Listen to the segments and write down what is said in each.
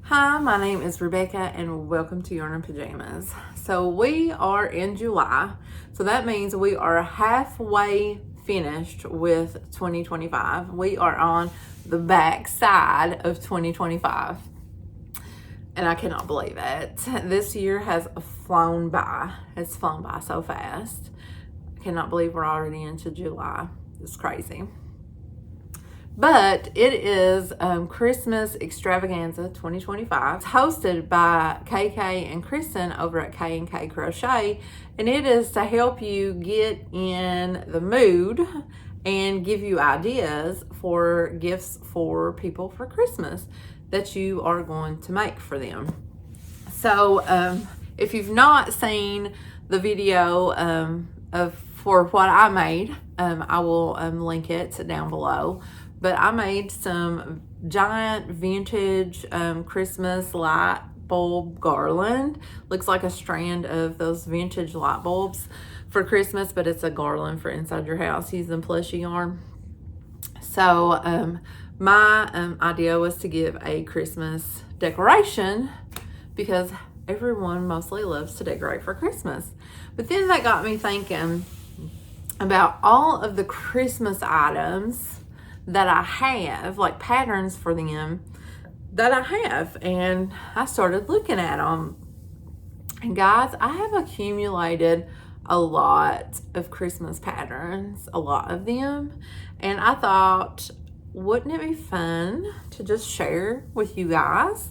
Hi, my name is Rebecca and welcome to Yarn and Pajamas. So we are in July, so that means we are halfway finished with 2025. We are on the back side of 2025 and I cannot believe it. This year has flown by. It's flown by so fast. I cannot believe we're already into July. It's crazy. But it is Christmas Extravaganza 2025. It's hosted by KK and Kristen over at K&K Crochet, and it is to help you get in the mood and give you ideas for gifts for people for Christmas that you are going to make for them. So if you've not seen the video for what I made, I will link it down below. But I made some giant vintage Christmas light bulb garland. Looks like a strand of those vintage light bulbs for Christmas, but it's a garland for inside your house using plushy yarn. So my idea was to give a Christmas decoration because everyone mostly loves to decorate for Christmas. But then that got me thinking about all of the Christmas items that I have, like patterns for them that I have, and I started looking at them. And guys, I have accumulated a lot of Christmas patterns, a lot of them, and I thought, wouldn't it be fun to just share with you guys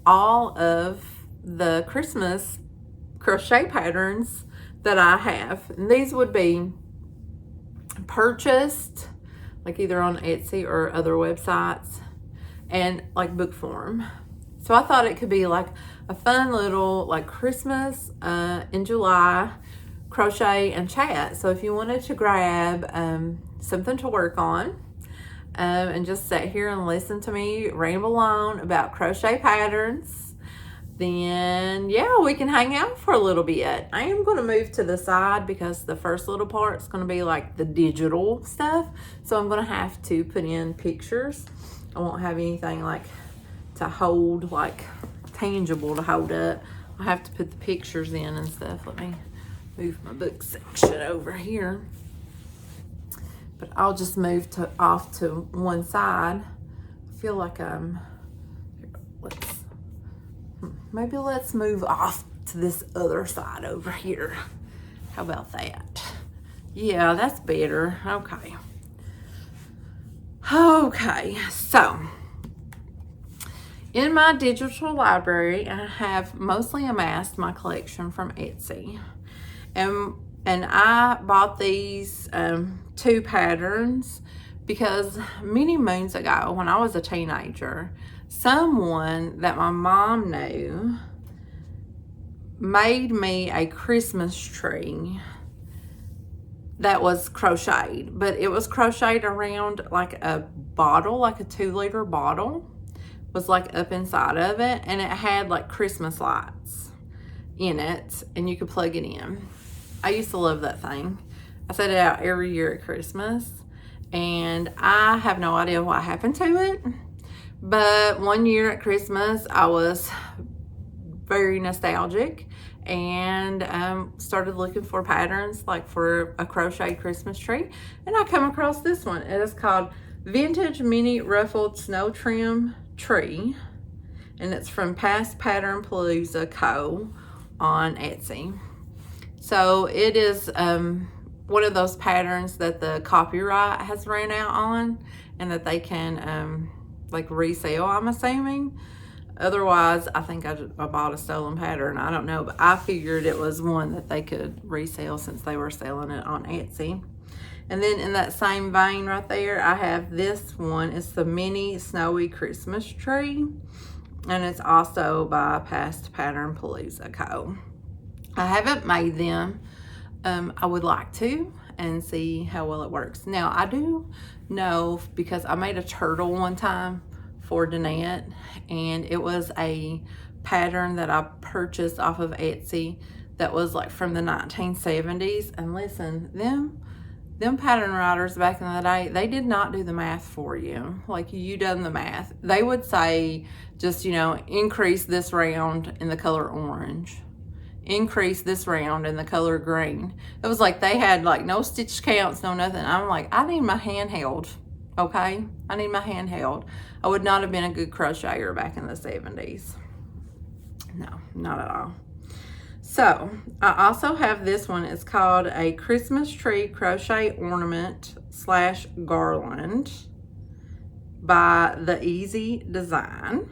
all of the Christmas crochet patterns that I have? And these would be purchased like either on Etsy or other websites, and like book form. So I thought it could be like a fun little like Christmas in July crochet and chat. So if you wanted to grab something to work on and just sit here and listen to me ramble on about crochet patterns, then yeah, we can hang out for a little bit. I am going to move to the side because the first little part is going to be like the digital stuff. So I'm going to have to put in pictures. I won't have anything like to hold, like tangible to hold up. I have to put the pictures in and stuff. Let me move my book section over here. But I'll just move off to one side. I feel like maybe let's move off to this other side over here. How about that? Yeah, that's better. Okay. Okay, so in my digital library, I have mostly amassed my collection from Etsy. And I bought these two patterns because many moons ago, when I was a teenager, someone that my mom knew made me a Christmas tree that was crocheted, but it was crocheted around like a bottle, like a 2-liter bottle was like up inside of it, and it had like Christmas lights in it, and you could plug it in. I used to love that thing. I set it out every year at Christmas, and I have no idea what happened to it. But one year at Christmas, I was very nostalgic and started looking for patterns like for a crochet Christmas tree. And I come across this one. It is called Vintage Mini Ruffled Snow Trim Tree. And it's from Past Pattern Palooza Co. on Etsy. So it is one of those patterns that the copyright has ran out on and that they can like resell, I'm assuming. Otherwise, I think I bought a stolen pattern. I don't know, but I figured it was one that they could resell since they were selling it on Etsy. And then in that same vein right there, I have this one. It's the Mini Snowy Christmas Tree, and it's also by Past Pattern Palooza Co. I haven't made them. I would like to and see how well it works. Now, I do know because I made a turtle one time for Danette, and it was a pattern that I purchased off of Etsy that was like from the 1970s. And listen, them them pattern writers back in the day, they did not do the math for you. Like, you done the math. They would say, just, you know, increase this round in the color orange. Increase this round in the color green. It was like they had like no stitch counts, no nothing. I'm like, I need my hand held, okay? I need my hand held. I would not have been a good crocheter back in the 70s. No, not at all. So I also have this one. It's called a Christmas tree crochet ornament / garland by The Easy Design.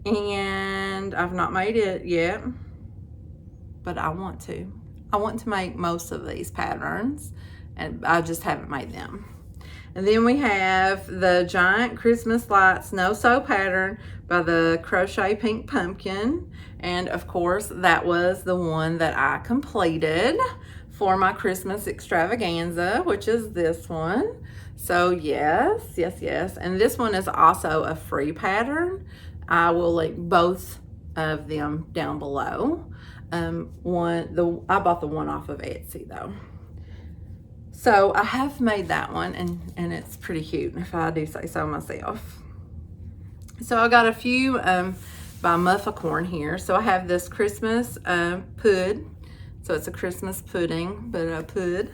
And I've not made it yet, but I want to. I want to make most of these patterns, and I just haven't made them. And then we have the Giant Christmas Lights No-Sew pattern by the Crochet Pink Pumpkin. And of course, that was the one that I completed for my Christmas extravaganza, which is this one. So yes. And this one is also a free pattern. I will link both of them down below. I bought the one off of Etsy though. So I have made that one, and it's pretty cute, if I do say so myself. So I got a few by Mufficorn here. So I have this Christmas pud. So it's a Christmas pudding, but a pud.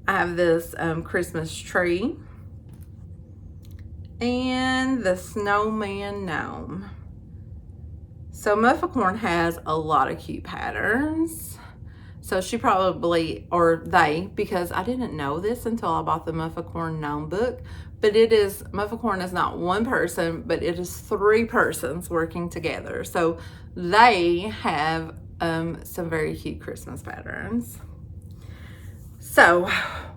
I have this Christmas tree. And the snowman gnome. So Mufficorn has a lot of cute patterns. So she probably, or they, because I didn't know this until I bought the Mufficorn gnome book, but Mufficorn is not one person, but it is 3 persons working together. So they have some very cute Christmas patterns. So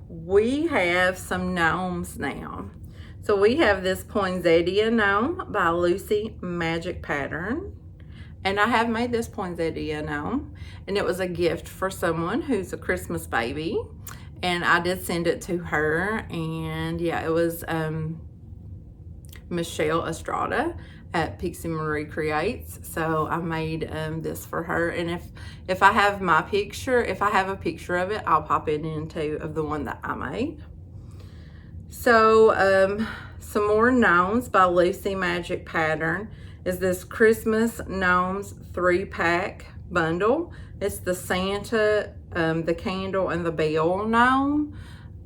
we have some gnomes now. So we have this Poinsettia gnome by Lucy Magic Pattern. And I have made this poinsettia gnome, and it was a gift for someone who's a Christmas baby. And I did send it to her, and yeah, it was Michelle Estrada at Pixie Marie Creates. So I made this for her, and if I have a picture of it, I'll pop it into of the one that I made. So some more gnomes by Lucy Magic Pattern is this Christmas Gnomes 3-pack bundle. It's the Santa, the candle, and the bell gnome.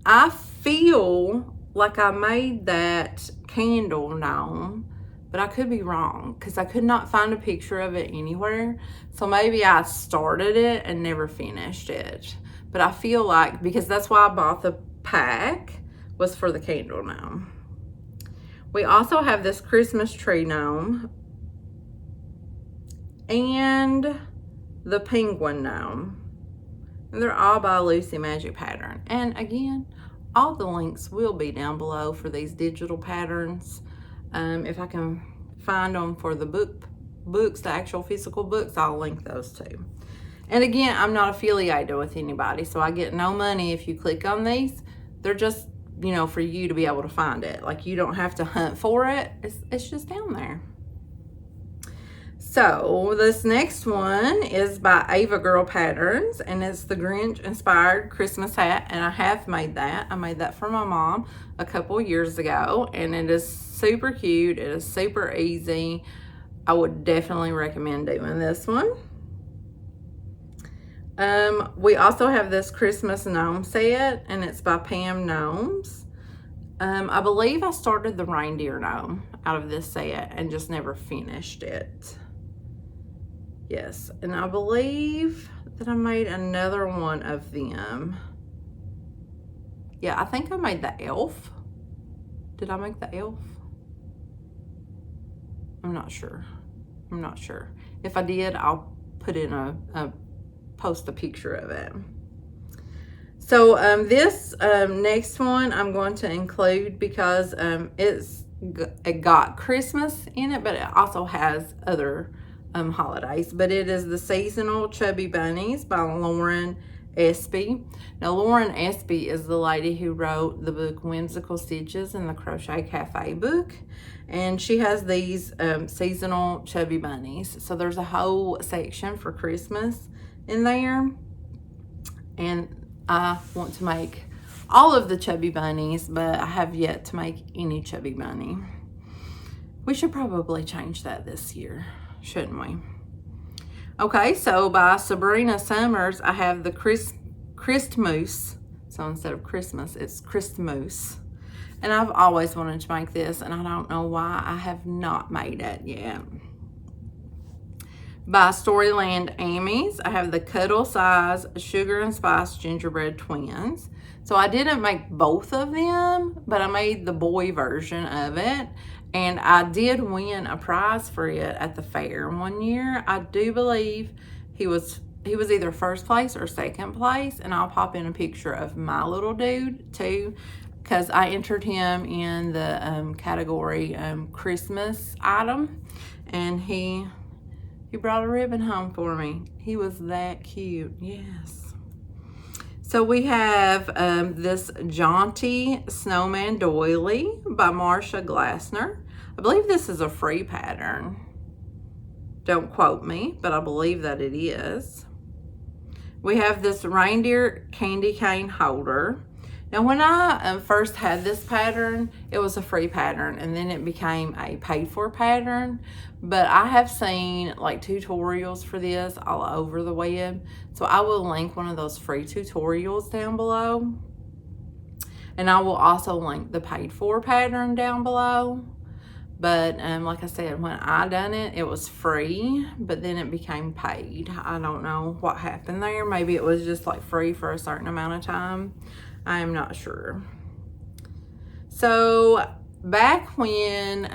I feel like I made that candle gnome, but I could be wrong because I could not find a picture of it anywhere. So maybe I started it and never finished it. But I feel like, because that's why I bought the pack, was for the candle gnome. We also have this Christmas tree gnome and the penguin gnome. And they're all by Lucy Magic Pattern. And again, all the links will be down below for these digital patterns. If I can find them for the books, the actual physical books, I'll link those too. And again, I'm not affiliated with anybody, so I get no money if you click on these. They're just, you know, for you to be able to find it. Like, you don't have to hunt for it. It's just down there. So this next one is by Ava Girl Patterns, and it's the Grinch inspired Christmas hat, and I have made that. I made that for my mom a couple years ago, and it is super cute. It is super easy. I would definitely recommend doing this one. We also have this Christmas gnome set, and it's by Pam Gnomes. I believe I started the reindeer gnome out of this set and just never finished it. Yes, and I believe that I made another one of them. Yeah, I think I made the elf. Did I make the elf? I'm not sure. If I did, I'll put in post a picture of it. So this next one I'm going to include because it got Christmas in it, but it also has other holidays. But it is the Seasonal Chubby Bunnies by Lauren Espy. Now, Lauren Espy is the lady who wrote the book Whimsical Stitches in the Crochet Cafe book. And she has these seasonal chubby bunnies. So there's a whole section for Christmas in there. And I want to make all of the chubby bunnies, but I have yet to make any chubby bunny. We should probably change that this year, shouldn't we? Okay, so by Sabrina Summers, I have the Christmas. So instead of Christmas, it's Christmas. And I've always wanted to make this, and I don't know why I have not made it yet. By Storyland Amy's, I have the Cuddle Size Sugar and Spice Gingerbread Twins. So I didn't make both of them, but I made the boy version of it. And I did win a prize for it at the fair one year. I do believe he was either first place or second place. And I'll pop in a picture of my little dude too, because I entered him in the category Christmas item. And he brought a ribbon home for me. He was that cute, yes. So we have this Jaunty Snowman Doily by Marsha Glassner. I believe this is a free pattern. Don't quote me, but I believe that it is. We have this Reindeer Candy Cane Holder. Now, when I first had this pattern, it was a free pattern, and then it became a paid-for pattern. But I have seen like tutorials for this all over the web, so I will link one of those free tutorials down below. And I will also link the paid-for pattern down below. But like I said, when I done it, it was free, but then it became paid. I don't know what happened there. Maybe it was just like free for a certain amount of time. I am not sure. So back when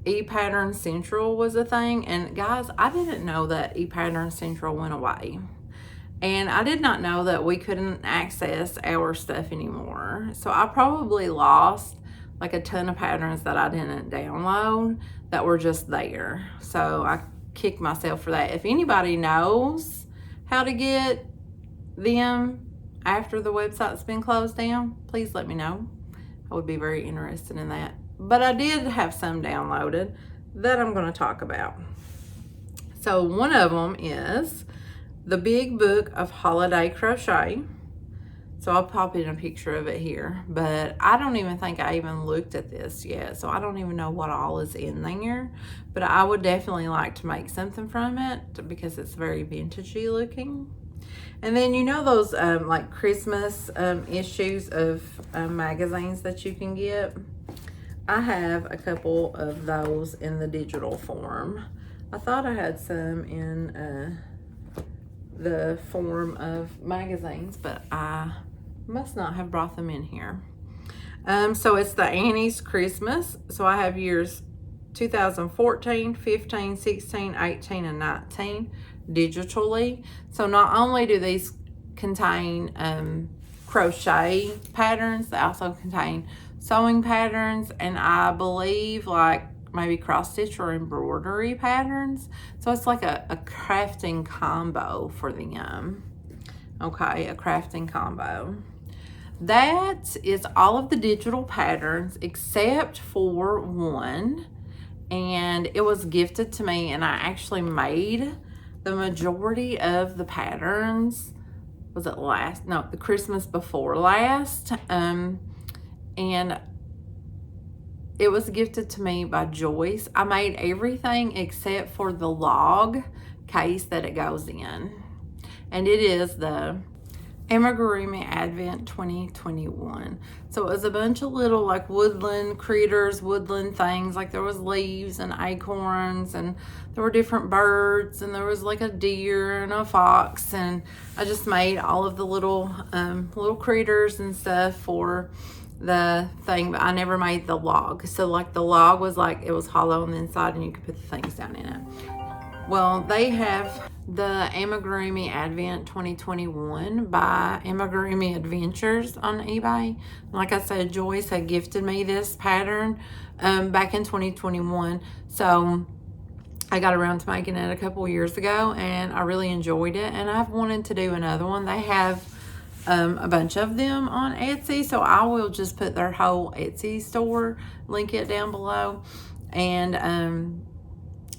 ePattern Central was a thing, and guys, I didn't know that ePattern Central went away. And I did not know that we couldn't access our stuff anymore. So I probably lost like a ton of patterns that I didn't download that were just there. So I kicked myself for that. If anybody knows how to get them after the website's been closed down, please let me know. I would be very interested in that. But I did have some downloaded that I'm going to talk about. So one of them is the Big Book of Holiday Crochet. So I'll pop in a picture of it here, but I don't even think I even looked at this yet, so I don't even know what all is in there. But I would definitely like to make something from it because it's very vintagey looking. And then you know those like Christmas issues of magazines that you can get? I have a couple of those in the digital form. I thought I had some in the form of magazines, but I must not have brought them in here. So it's the Annie's Christmas. So I have years 2014, 15, 16, 18, and 19 digitally. So not only do these contain crochet patterns, they also contain sewing patterns, and I believe like maybe cross stitch or embroidery patterns. So it's like a crafting combo for them. Okay, a crafting combo. That is all of the digital patterns except for one, and it was gifted to me, and I actually made the majority of the patterns. Was it last? No, the Christmas before last. And it was gifted to me by Joyce. I made everything except for the log case that it goes in. And it is the Amigurumi Advent 2021. So it was a bunch of little like woodland critters, woodland things. Like there was leaves and acorns, and there were different birds, and there was like a deer and a fox. And I just made all of the little little critters and stuff for the thing, but I never made the log. So like the log was like, it was hollow on the inside and you could put the things down in it. Well, they have the Amigurumi Advent 2021 by Amigurumi Adventures on eBay. Like I said, Joyce had gifted me this pattern back in 2021. So I got around to making it a couple years ago, and I really enjoyed it. And I've wanted to do another one. They have a bunch of them on Etsy, so I will just put their whole Etsy store, link it down below. And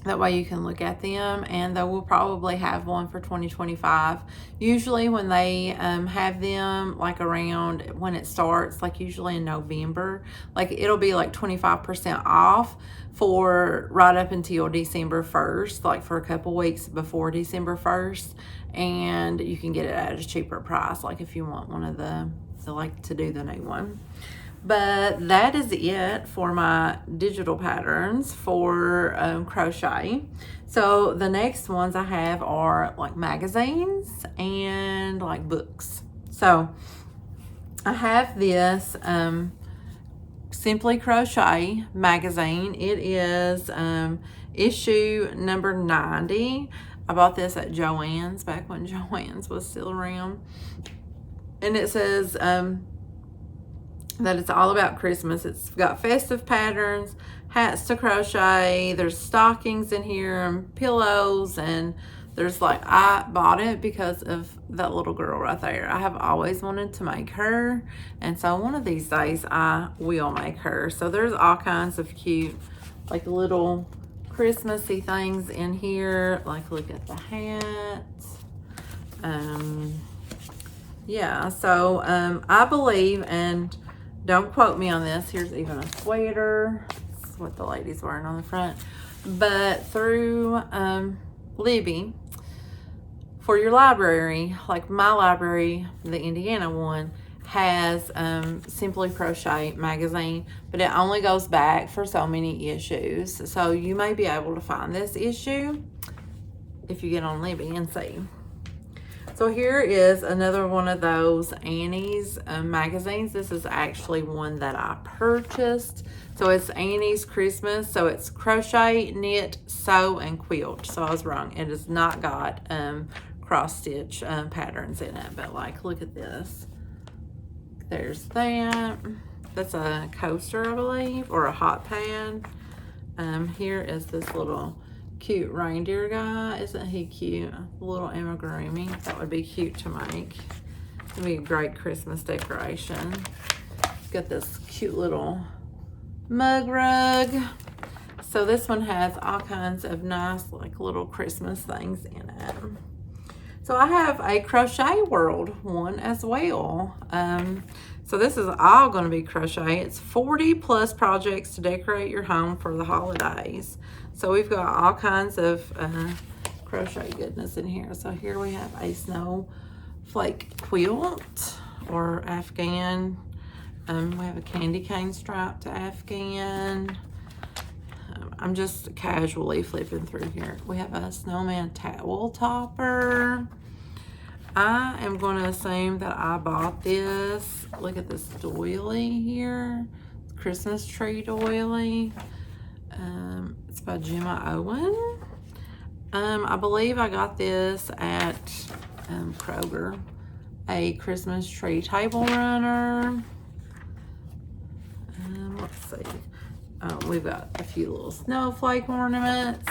That way you can look at them, and they will probably have one for 2025. Usually when they have them, like around when it starts, like usually in November, like it'll be like 25% off for right up until December 1st, like for a couple weeks before December 1st, and you can get it at a cheaper price, like if you want one of the like to do the new one. But that is it for my digital patterns for crochet. So the next ones I have are like magazines and like books. So I have this Simply Crochet magazine. It is issue number 90. I bought this at Joann's back when Joann's was still around. And it says that it's all about Christmas. It's got festive patterns, hats to crochet, there's stockings in here and pillows, and there's like, I bought it because of that little girl right there. I have always wanted to make her, and so one of these days I will make her. So there's all kinds of cute like little Christmassy things in here. Like look at the hat. Yeah, so I believe, and don't quote me on this, here's even a sweater. This is what the lady's wearing on the front. But through Libby, for your library, like my library, the Indiana one, has Simply Crochet magazine, but it only goes back for so many issues. So you may be able to find this issue if you get on Libby and see. So here is another one of those Annie's magazines. This is actually one that I purchased. So it's Annie's Christmas. So it's crochet, knit, sew, and quilt. So I was wrong. It has not got cross stitch patterns in it. But like, look at this. There's that. That's a coaster, I believe, or a hot pad. Here is this little cute reindeer guy. Isn't he cute? A little amigurumi. That would be cute to make. It's gonna be a great Christmas decoration. Got this cute little mug rug. So this one has all kinds of nice like little Christmas things in it. So I have a Crochet World one as well. So this is all going to be crochet. It's 40 plus projects to decorate your home for the holidays. So we've got all kinds of crochet goodness in here. So here we have a snowflake quilt or Afghan. We have a candy cane striped Afghan. I'm just casually flipping through here. We have a snowman towel topper. I am going to assume that I bought this. Look at this doily here. Christmas tree doily. It's by Gemma Owen. I believe I got this at Kroger. A Christmas tree table runner. Let's see. We've got a few little snowflake ornaments.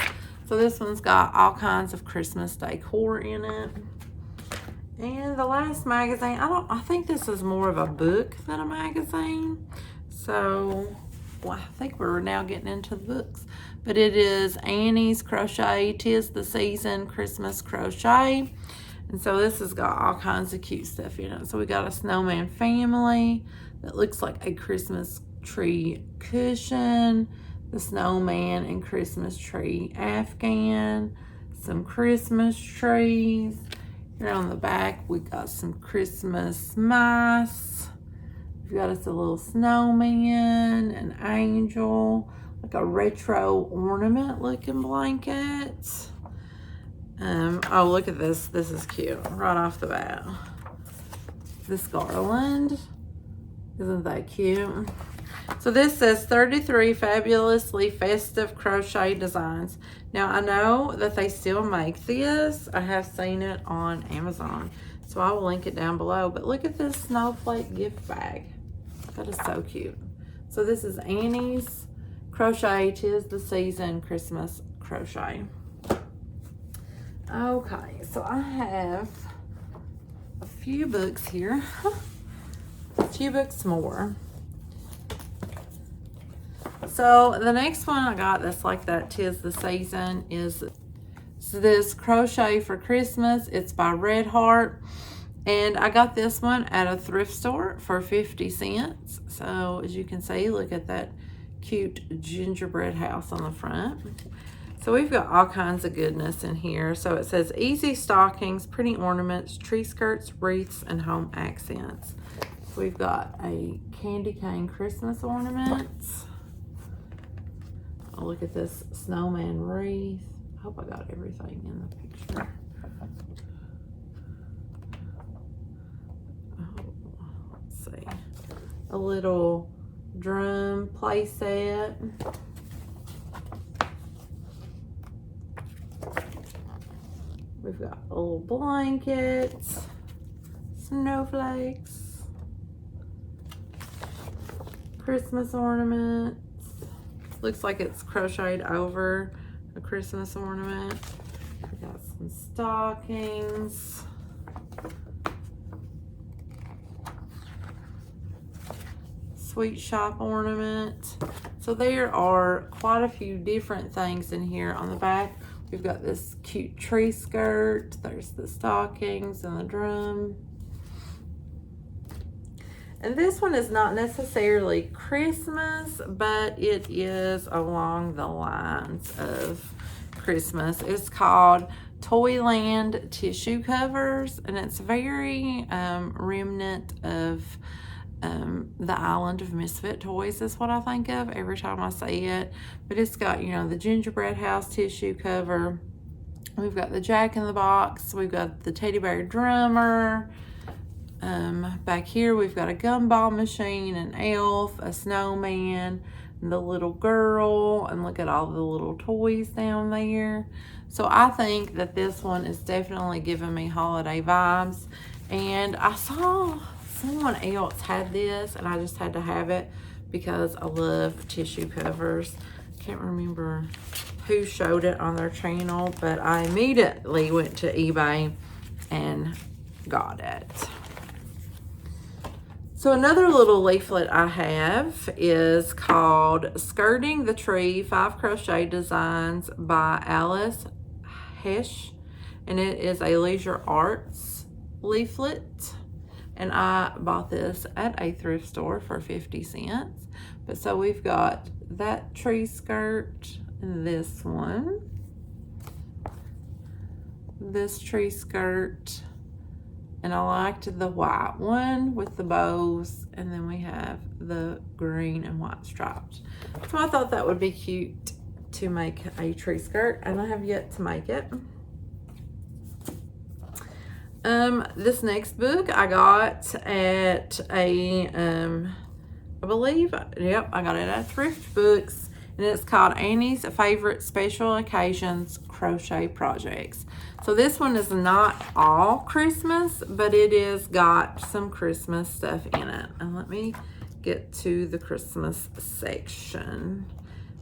So this one's got all kinds of Christmas decor in it. And the last magazine, I think this is more of a book than a magazine. So, well, I think we're now getting into the books. But it is Annie's Crochet, 'Tis the Season Christmas Crochet. And so this has got all kinds of cute stuff in it. So we got a snowman family that looks like a Christmas tree cushion, the snowman and Christmas tree Afghan, some Christmas trees. Here on the back, we got some Christmas mice. We've got us a little snowman, an angel, like a retro ornament looking blanket. Oh, look at this. This is cute right off the bat. This garland. Isn't that cute? So this says 33 fabulously festive crochet designs. Now I know that they still make this. I have seen it on Amazon. So I will link it down below. But look at this snowflake gift bag. That is so cute. So this is Annie's Crochet, 'Tis the Season Christmas Crochet. Okay, so I have a few books here. A few books more. So the next one I got that's like that 'tis the season is this Crochet for Christmas. It's by Red Heart. And I got this one at a thrift store for 50 cents. So as you can see, look at that cute gingerbread house on the front. So we've got all kinds of goodness in here. So it says easy stockings, pretty ornaments, tree skirts, wreaths, and home accents. So we've got a candy cane Christmas ornament. Oh, look at this snowman wreath. I hope I got everything in the picture. Oh, let's see. A little drum play set. We've got a little blankets, snowflakes, Christmas ornaments. Looks like it's crocheted over a Christmas ornament. We got some stockings. Sweet shop ornament. So there are quite a few different things in here. On the back, we've got this cute tree skirt. There's the stockings and the drum. And this one is not necessarily Christmas, but it is along the lines of Christmas. It's called Toyland Tissue Covers, and it's very remnant of the Island of Misfit Toys is what I think of every time I see it. But it's got, you know, the gingerbread house tissue cover. We've got the Jack in the Box. We've got the teddy bear drummer. Back here we've got a gumball machine, an elf, a snowman, the little girl, and look at all the little toys down there. So I think that this one is definitely giving me holiday vibes. And I saw someone else had this, and I just had to have it because I love tissue covers. Can't remember who showed it on their channel, but I immediately went to eBay and got it. So another little leaflet I have is called Skirting the Tree, 5 Crochet Designs by Alice Hesh, and it is a leisure arts leaflet. And I bought this at a thrift store for 50 cents. But so we've got that tree skirt and this one. This tree skirt. And I liked the white one with the bows. And then we have the green and white stripes. So I thought that would be cute to make a tree skirt. And I have yet to make it. This next book I got at a, I believe, yep, I got it at Thrift Books, and it's called Annie's Favorite Special Occasions Crochet Projects. So this one is not all Christmas, but it is got some Christmas stuff in it. And let me get to the Christmas section,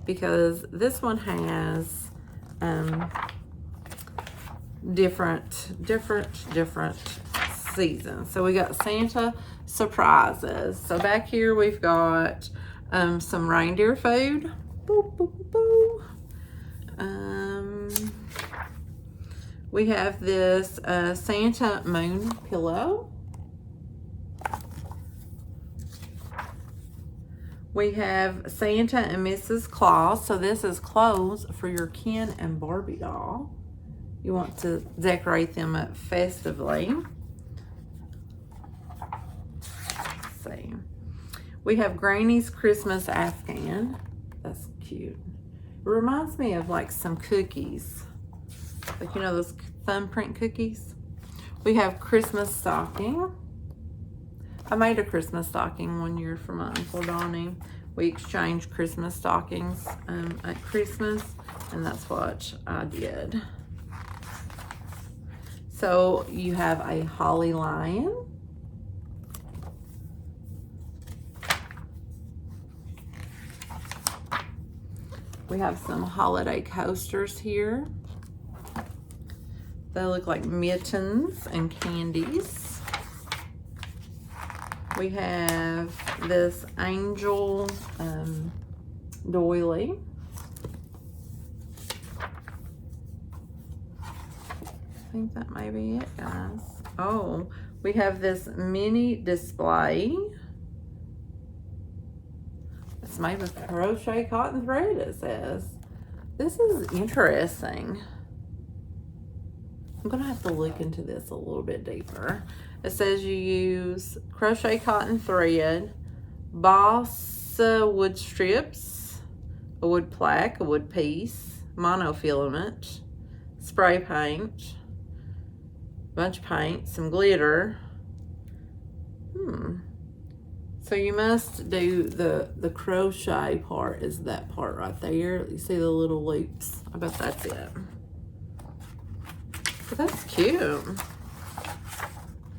because this one has, different seasons. So we got Santa surprises. So back here we've got some reindeer food. Boo, boo, boo, boo. We have this Santa moon pillow. We have Santa and Mrs. Claus. So this is clothes for your Ken and Barbie doll. You want to decorate them up festively. Let's see. We have Granny's Christmas Afghan. That's cute. It reminds me of like some cookies. Like, you know, those thumbprint cookies. We have Christmas stocking. I made a Christmas stocking one year for my Uncle Donnie. We exchanged Christmas stockings at Christmas, and that's what I did. So you have a holly lion. We have some holiday coasters here. They look like mittens and candies. We have this angel doily. I think that may be it, guys. Oh, we have this mini display. It's made with crochet cotton thread, it says. This is interesting. I'm gonna have to look into this a little bit deeper. It says you use crochet cotton thread, balsa wood strips, a wood plaque, a wood piece, monofilament, spray paint, bunch of paint, some glitter. So you must do the crochet part is that part right there. You see the little loops. I bet that's it. But that's cute.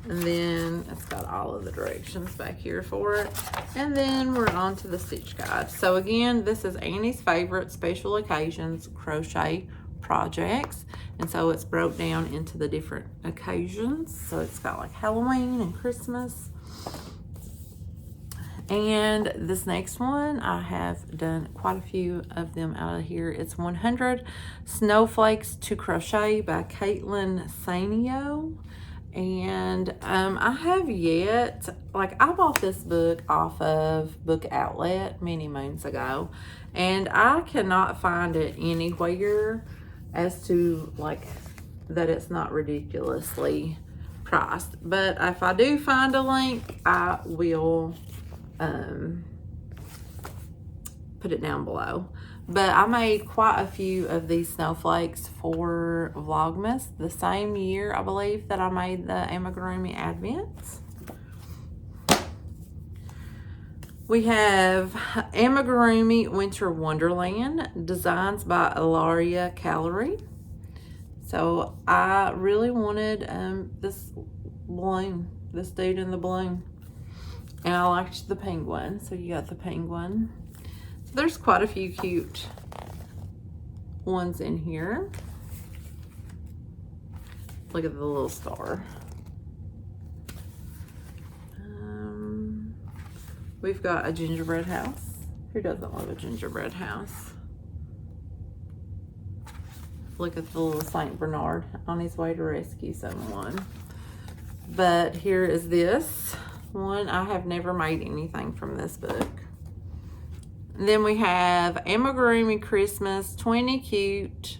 And then it's got all of the directions back here for it. And then we're on to the stitch guide. So again, this is Annie's favorite special occasions crochet projects. And so it's broke down into the different occasions. So it's got like Halloween and Christmas. And this next one, I have done quite a few of them out of here. It's 100 Snowflakes to Crochet by Caitlin Sanio. And I have yet, like I bought this book off of Book Outlet many moons ago. And I cannot find it anywhere as to like that it's not ridiculously priced. But if I do find a link, I will put it down below. But I made quite a few of these snowflakes for Vlogmas the same year, I believe, that I made the amigurumi advents. We have Amigurumi Winter Wonderland, designs by Ilaria Calorie. So I really wanted this balloon, this dude in the balloon. And I liked the penguin, so you got the penguin. So there's quite a few cute ones in here. Look at the little star. We've got a gingerbread house. Who doesn't love a gingerbread house? Look at the little Saint Bernard on his way to rescue someone. But here is this one. I have never made anything from this book. And then we have Amigurumi Christmas 20 Cute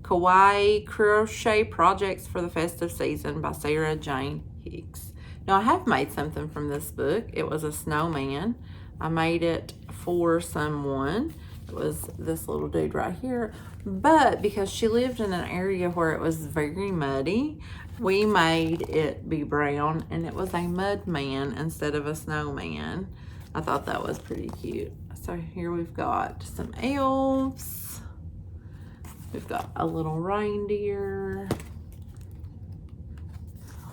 Kawaii Crochet Projects for the Festive Season by Sarah Jane Hicks. Now I have made something from this book. It was a snowman. I made it for someone. It was this little dude right here. But because she lived in an area where it was very muddy, we made it be brown, and it was a mud man instead of a snowman. I thought that was pretty cute. So here we've got some elves. We've got a little reindeer.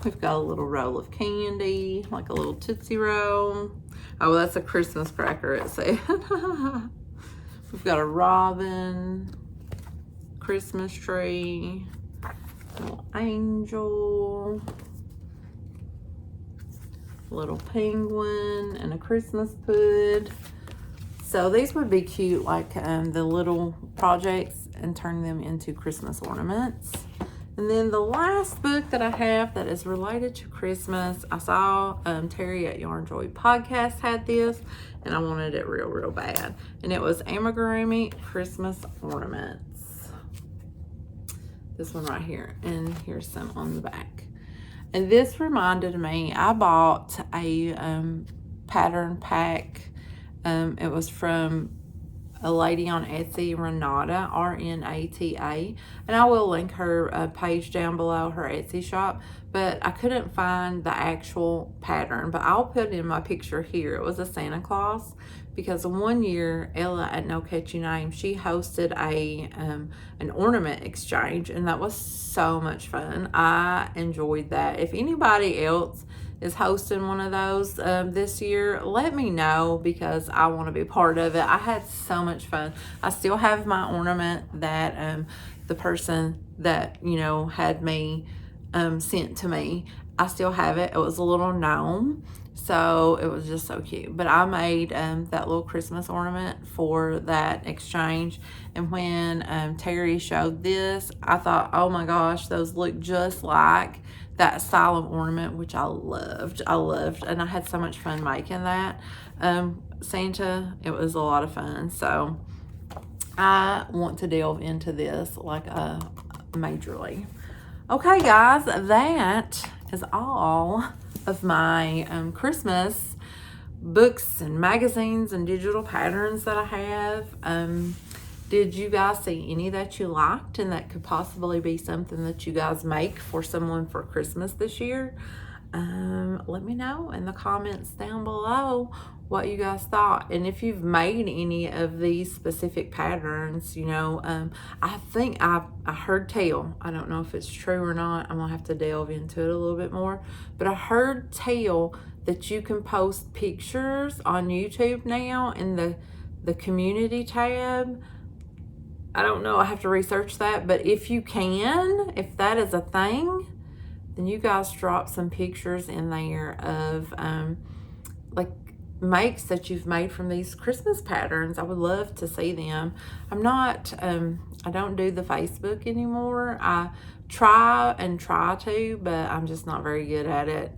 We've got a little roll of candy, like a little Tootsie Roll. Oh, that's a Christmas cracker, it said. We've got a robin, Christmas tree, little angel, little penguin, and a Christmas pud. So these would be cute, like the little projects, and turn them into Christmas ornaments. And then the last book that I have that is related to Christmas, I saw Terry at Yarn Joy Podcast had this, and I wanted it real, real bad. And it was Amigurumi Christmas Ornaments. This one right here, and here's some on the back. And this reminded me, I bought a pattern pack. It was from a lady on Etsy, Renata, R-N-A-T-A, and I will link her page down below, her Etsy shop, but I couldn't find the actual pattern, but I'll put in my picture here. It was a Santa Claus, because one year Ella at No Catchy Name, she hosted an ornament exchange, and that was so much fun. I enjoyed that. If anybody else is hosting one of those this year, let me know, because I want to be part of it. I had so much fun. I still have my ornament that the person that, you know, had me sent to me. I still have it. It was a little gnome. So it was just so cute. But I made that little Christmas ornament for that exchange. And when Terry showed this, I thought, oh my gosh, those look just like that style of ornament, which I loved. And I had so much fun making that. Santa, it was a lot of fun. So I want to delve into this like majorly. Okay, guys, that is all of my Christmas books and magazines and digital patterns that I have. Did you guys see any that you liked and that could possibly be something that you guys make for someone for Christmas this year? Let me know in the comments down below what you guys thought, and if you've made any of these specific patterns. I think I heard tell, I don't know if it's true or not, I'm gonna have to delve into it a little bit more, but I heard tell that you can post pictures on YouTube now in the community tab. I don't know, I have to research that, but if you can, if that is a thing, then you guys drop some pictures in there of like makes that you've made from these Christmas patterns. I would love to see them. I don't do the Facebook anymore. I try to, but I'm just not very good at it.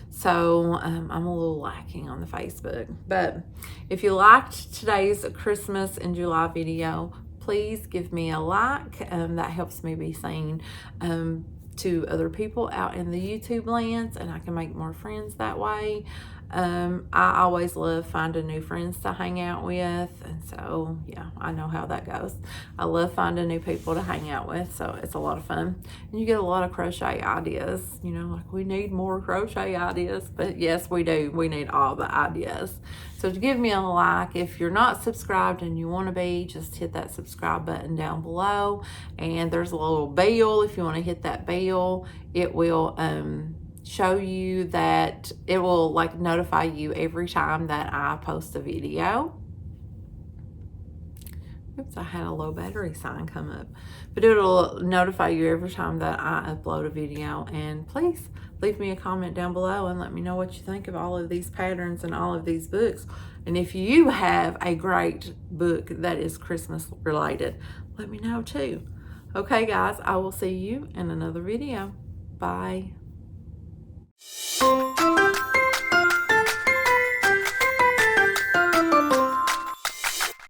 So I'm a little lacking on the Facebook. But if you liked today's Christmas in July video, please give me a like. That helps me be seen to other people out in the YouTube lands, and I can make more friends that way. I always love finding new friends to hang out with, and so yeah, I know how that goes. I love finding new people to hang out with, so it's a lot of fun, and you get a lot of crochet ideas. Like we need more crochet ideas, but yes, we do. We need all the ideas. So to give me a like, if you're not subscribed and you want to be, just hit that subscribe button down below, and there's a little bell. If you want to hit that bell, it will show you that, it will like notify you every time that I post a video. Oops, I had a low battery sign come up, but it'll notify you every time that I upload a video. And please leave me a comment down below and let me know what you think of all of these patterns and all of these books. And if you have a great book that is Christmas related, let me know too. Okay guys, I will see you in another video. Bye.